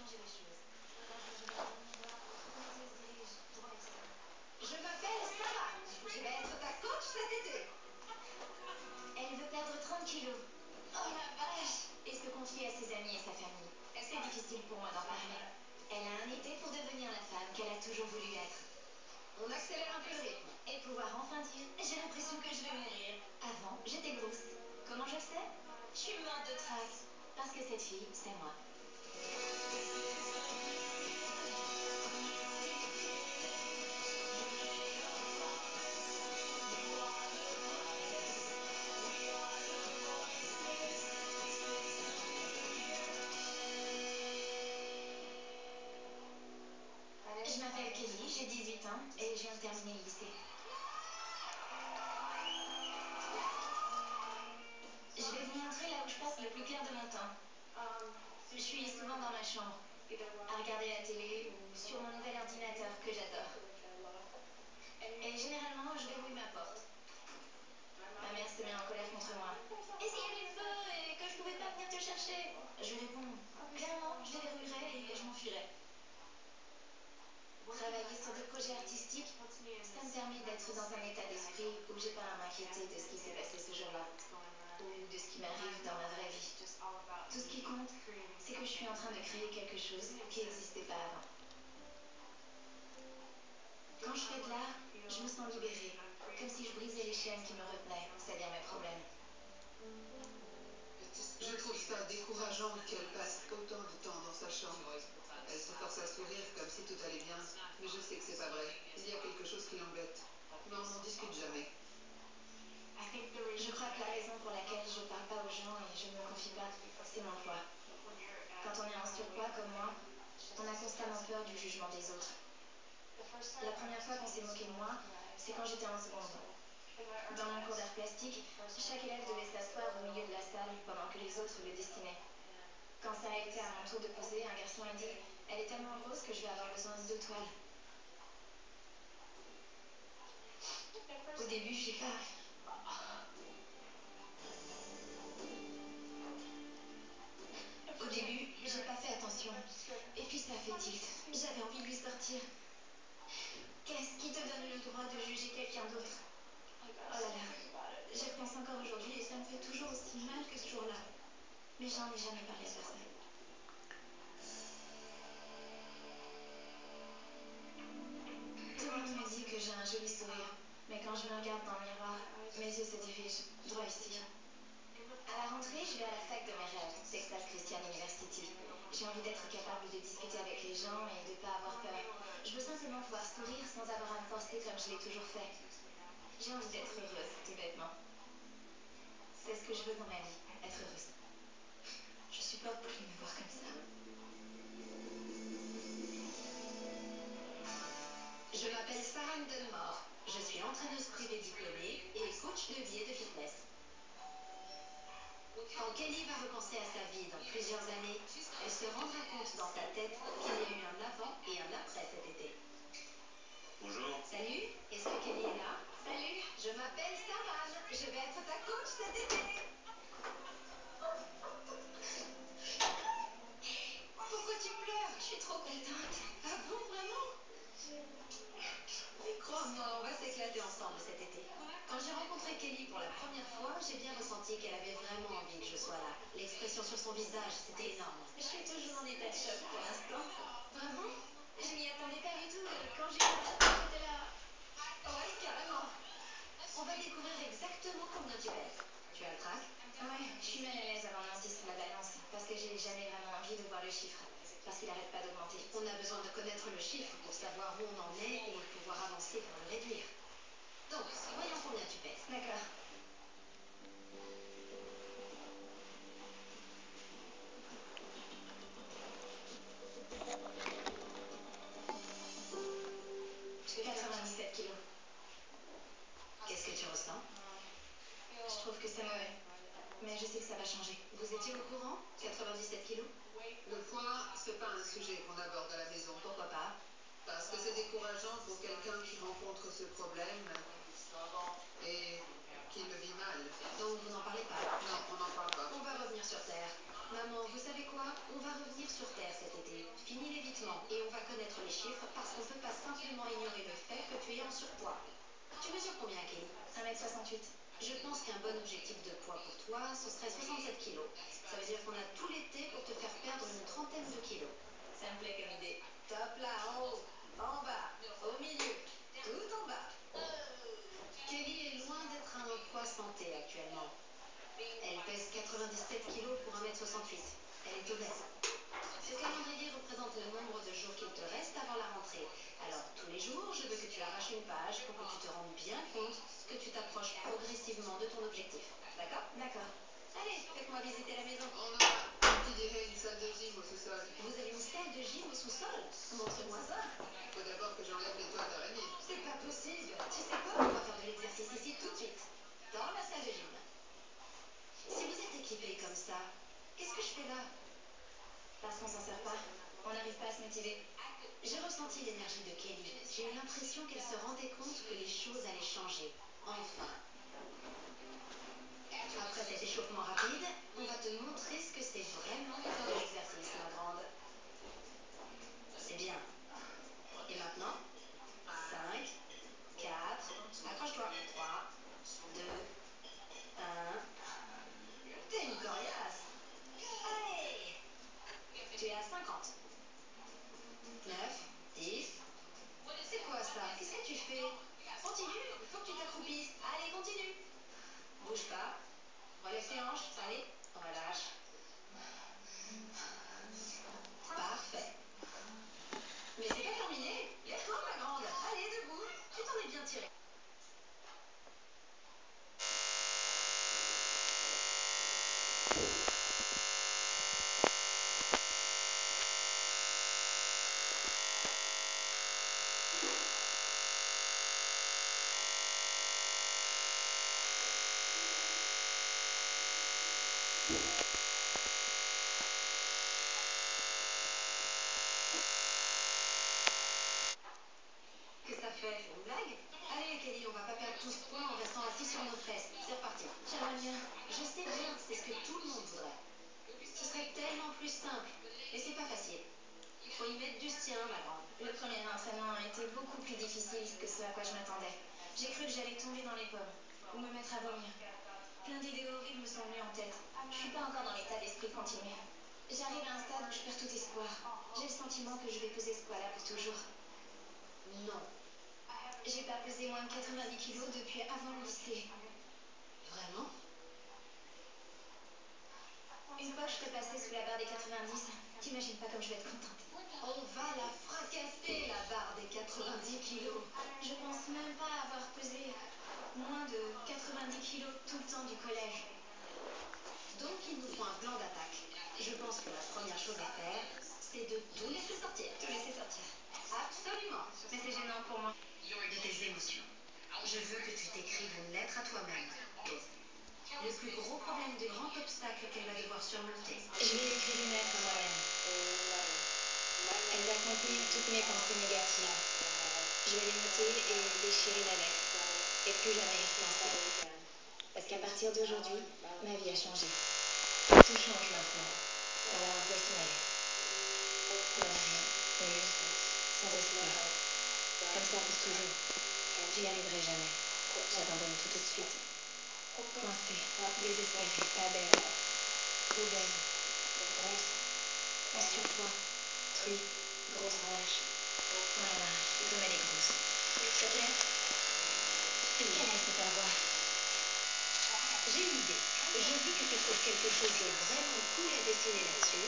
arranger les choses. Comment ça se dirige? Droit ici. Je m'appelle Sarah. Je vais être ta coach cet été. Elle veut perdre 30 kilos. Oh la vache! Et se confier à ses amis et sa famille. C'est difficile pour moi d'en parler. Elle a un été pour devenir la femme qu'elle a toujours voulu être. On accélère un peu le rythme. Et pouvoir enfin dire, j'ai l'impression que je vais mourir. Avant, j'étais grosse. Comment je le sais? Je suis morte de trace. Parce que cette fille, c'est moi. Je m'appelle Kelly, j'ai 18 ans et je viens de terminer le lycée. Je vais vous montrer là où je passe le plus clair de mon temps. Je suis souvent dans ma chambre, à regarder la télé ou sur mon nouvel ordinateur que j'adore. Et généralement, je verrouille ma porte. Ma mère se met en colère contre moi. Et s'il y avait le feu et que je pouvais pas venir te chercher? Je lui réponds, clairement, je déverrouillerai et je m'enfuirai. Travailler sur des projets artistiques, ça me permet d'être dans un état d'esprit où j'ai pas à m'inquiéter de ce qui s'est passé ce jour-là, ou de ce qui m'arrive dans ma vraie vie. Tout ce qui compte, c'est que je suis en train de créer quelque chose qui n'existait pas avant. Quand je fais de l'art, je me sens libérée, comme si je brisais les chaînes qui me retenaient, c'est-à-dire mes problèmes. Je trouve ça décourageant qu'elle passe autant de temps dans sa chambre. Elle se force à sourire comme si tout allait bien, mais je sais que c'est pas vrai. Il y a quelque chose qui l'embête. Mais on n'en discute jamais. Je crois que la raison pour laquelle je parle pas aux gens et je ne me confie pas, c'est mon poids. Quand on est en surpoids comme moi, on a constamment peur du jugement des autres. La première fois qu'on s'est moqué de moi, c'est quand j'étais en seconde. Dans mon cours d'art plastique, chaque élève devait s'asseoir au milieu de la salle pendant que les autres le dessinaient. Quand ça a été à mon tour de poser, un garçon a dit « Elle est tellement grosse que je vais avoir besoin de 2 toiles ». Au début, j'ai pas... Au début, j'ai pas fait attention. Et puis ça a fait tilt. J'avais envie de lui sortir. Qu'est-ce qui te donne le droit de juger quelqu'un d'autre? Oh là là, j'y repense encore aujourd'hui et ça me fait toujours aussi mal que ce jour-là. Mais j'en ai jamais parlé à personne. Tout le monde me dit que j'ai un joli sourire, mais quand je me regarde dans le miroir, mes yeux se dirigent droit ici. À la rentrée, je vais à la fac de mes rêves, Texas Christian University. J'ai envie d'être capable de discuter avec les gens et de ne pas avoir peur. Je veux simplement pouvoir sourire sans avoir à me forcer comme je l'ai toujours fait. J'ai envie d'être heureuse, tout bêtement. C'est ce que je veux dans ma vie, être heureuse. Je supporte plus me voir comme ça. Je m'appelle Sarah Dunmore. Je suis entraîneuse privée diplômée et coach de vie et de fitness. Quand Kelly va repenser à sa vie dans plusieurs années, elle se rendra compte dans sa tête qu'il y a eu un avant et un après cet été. Bonjour. Salut, est-ce que Kelly est là? Salut, je m'appelle Savane. Je vais être ta coach cet été. Pourquoi tu pleures? Je suis trop contente. Ah bon, vraiment? Crois-moi, on va s'éclater ensemble cet été. Quand j'ai rencontré Kelly pour la première fois, j'ai bien ressenti qu'elle avait vraiment envie que je sois là. L'expression sur son visage, c'était énorme. Je suis toujours en état de choc pour l'instant. Vraiment? Je m'y attendais pas du tout. Quand j'ai commencé, j'étais là. Ouais, carrément. On va découvrir exactement combien tu pèses. Tu as le trac? Ouais, je suis mal à l'aise avant de monter sur la balance parce que j'ai jamais vraiment envie de voir le chiffre. Parce qu'il n'arrête pas d'augmenter. On a besoin de connaître le chiffre pour savoir où on en est et pouvoir avancer pour le réduire. Donc, voyons combien tu pèses. D'accord. Je fais 97 kilos. Qu'est-ce que tu ressens? Je trouve que c'est mauvais. Mais je sais que ça va changer. Vous étiez au courant? 97 kilos? Le poids, c'est pas un sujet qu'on aborde à la maison. Pourquoi pas? Parce que c'est décourageant pour quelqu'un qui rencontre ce problème et qui le vit mal. Donc vous n'en parlez pas? Non, on n'en parle pas. On va revenir sur Terre. Maman, vous savez quoi? On va revenir sur Terre cet été. Complètement. Et on va connaître les chiffres parce qu'on ne peut pas simplement ignorer le fait que tu es en surpoids. Tu mesures combien, Kelly? 1m68. Je pense qu'un bon objectif de poids pour toi, ce serait 67 kilos. Ça veut dire qu'on a tout l'été pour te faire perdre une trentaine de kilos. Ça me plaît comme idée. Top là, en haut, en bas, au milieu, tout en bas. Kelly est loin d'être à un poids santé actuellement. Elle pèse 97 kilos pour 1m68. Elle est obèse. Ce calendrier représente le nombre de jours qu'il te reste avant la rentrée. Alors, tous les jours, je veux que tu arraches une page pour que tu te rendes bien compte que tu t'approches progressivement de ton objectif. D'accord? D'accord. Allez, faites-moi visiter la maison. On aura, qui dirait, une salle de gym au sous-sol. Vous avez une salle de gym au sous-sol? Montre-moi ça. Faut d'abord que j'enlève les toiles d'araignée. C'est pas possible. Tu sais quoi? On va faire de l'exercice ici tout de suite. Dans la salle de gym. Si vous êtes équipé comme ça, qu'est-ce que je fais là? Parce qu'on s'en sert pas. On n'arrive pas à se motiver. J'ai ressenti l'énergie de Kelly. J'ai eu l'impression qu'elle se rendait compte que les choses allaient changer. Enfin. Après cet échauffement rapide, on va te montrer ce que c'est vraiment de faire de l'exercice, ma grande. C'est bien. Et maintenant, 5, 4, accroche-toi. 3, 2, 1. T'es une coriace. Allez! Tu es à 50. 9, 10. C'est quoi ça? Qu'est-ce que tu fais? Continue, il faut que tu t'accroupisses. Allez, continue. Bouge pas. Relève tes hanches. Allez, relâche. Parfait. Mais c'est pas terminé. Lève-toi, ma grande. Allez, debout. Tu t'en es bien tiré. Qu'est-ce que ça fait? C'est une blague? Allez, Kelly, on va pas perdre tout ce poids en restant assis sur nos fesses. C'est reparti. J'aimerais bien. Je sais bien, c'est ce que tout le monde voudrait. Ce serait tellement plus simple. Mais c'est pas facile. Il faut y mettre du sien, ma grande. Le premier entraînement a été beaucoup plus difficile que ce à quoi je m'attendais. J'ai cru que j'allais tomber dans les pommes ou me mettre à vomir. Plein d'idées horribles me sont venues en tête. Je suis pas encore dans l'état d'esprit de continuer. J'arrive à un stade où je perds tout espoir. J'ai le sentiment que je vais peser ce poids-là pour toujours. Non. J'ai pas pesé moins de 90 kilos depuis avant le lycée. Vraiment? Une fois que je serai passée sous la barre des 90, t'imagines pas comme je vais être contente. On va la fracasser, la barre des 90 kilos. Je pense même pas avoir pesé moins de 90 kilos tout le temps du collège. Donc, il nous faut un plan d'attaque. Je pense que la première chose à faire, c'est de tout laisser sortir. Tout laisser sortir. Absolument. Mais c'est gênant pour moi. De tes émotions. Je veux que tu t'écrives une lettre à toi-même. Le plus gros problème, de grand obstacle qu'elle va devoir surmonter. Je vais écrire une lettre à moi-même. Elle va contenir toutes mes pensées négatives. Je vais les noter et déchirer la lettre. Et plus jamais y repenser. Parce qu'à partir d'aujourd'hui, ma vie a changé. Tout change maintenant. Alors voici ma lettre. Rien, nul, sans espoir. Comme ça pour toujours. J'y arriverai jamais. J'abandonne tout de suite. Coincée, désespérée, pas belle, obèse, grosse, en surpoids, truie, grosse vache. Oh là là, comme elle est grosse. Ça te plaît? Quelle est ta voix? J'ai une idée. Je veux que tu trouves quelque chose de vraiment cool à dessiner là-dessus.